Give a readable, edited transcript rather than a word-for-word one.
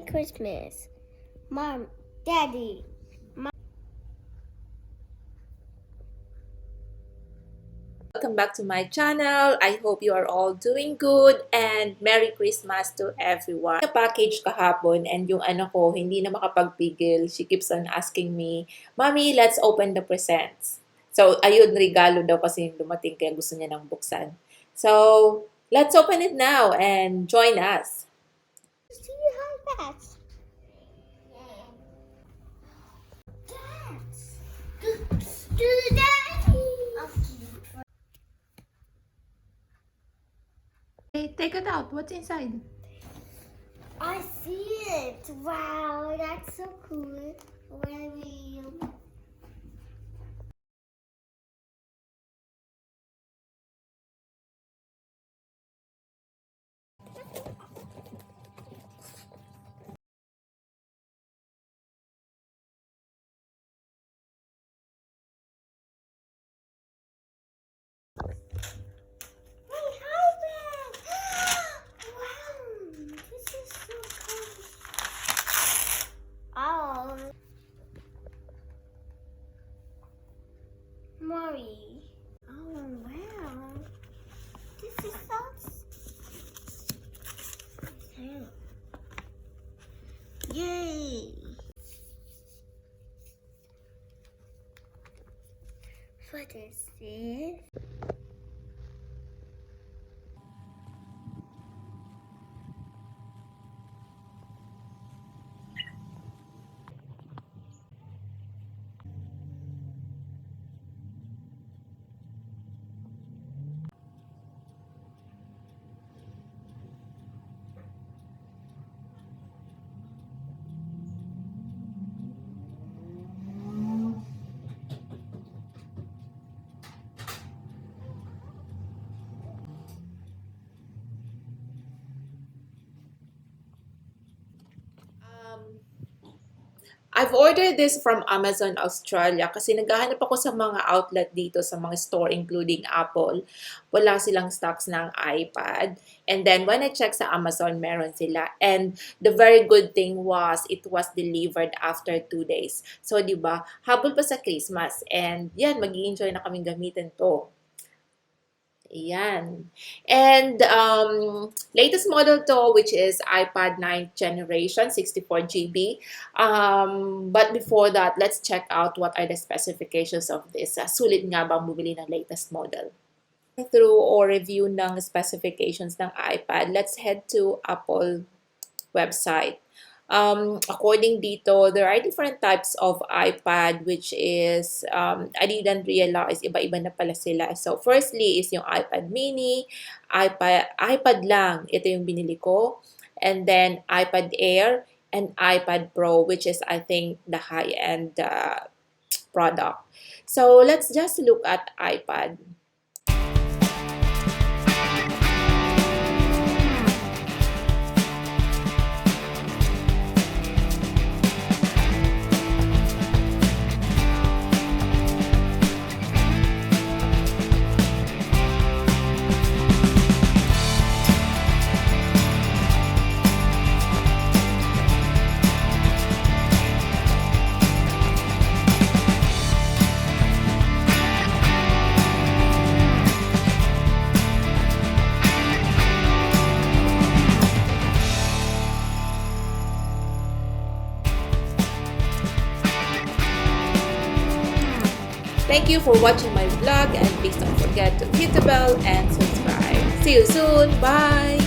Merry Christmas. Mom, Daddy. Welcome back to my channel. I hope you are all doing good and Merry Christmas to everyone. Yung package kahapon and yung anak ko hindi na makapagpigil. She keeps on asking me, Mommy, let's open the presents. So, ayun, regalo daw kasi yung dumating kaya gusto niya nang buksan. So, let's open it now and join us. See how fast. Dance. Do the daddy. Okay, take it out. What's inside? I see it. Wow, that's so cool. Oh, Maury. Oh, wow. This is so... Yay. What is this? I've ordered this from Amazon Australia kasi naghahanap ako sa mga outlet dito sa mga store including Apple. Wala silang stocks ng iPad. And then when I check sa Amazon, meron sila. And the very good thing was it was delivered after 2 days. So, di ba, habol pa sa Christmas. And yan, mag-i-enjoy na kaming gamitin to. Ayan. And latest model to, which is iPad 9th generation, 64 GB. But before that, let's check out what are the specifications of this. Sulit nga bang bumili ng latest model? Through or review ng specifications ng iPad, let's head to Apple website. According dito, there are different types of iPad which is, I didn't realize, iba-iba na pala sila. So, firstly is yung iPad mini, iPad lang, ito yung binili ko. And then, iPad Air and iPad Pro, which is, I think, the high-end product. So, let's just look at iPad. Thank you for watching my vlog and please don't forget to hit the bell and subscribe. See you soon. Bye!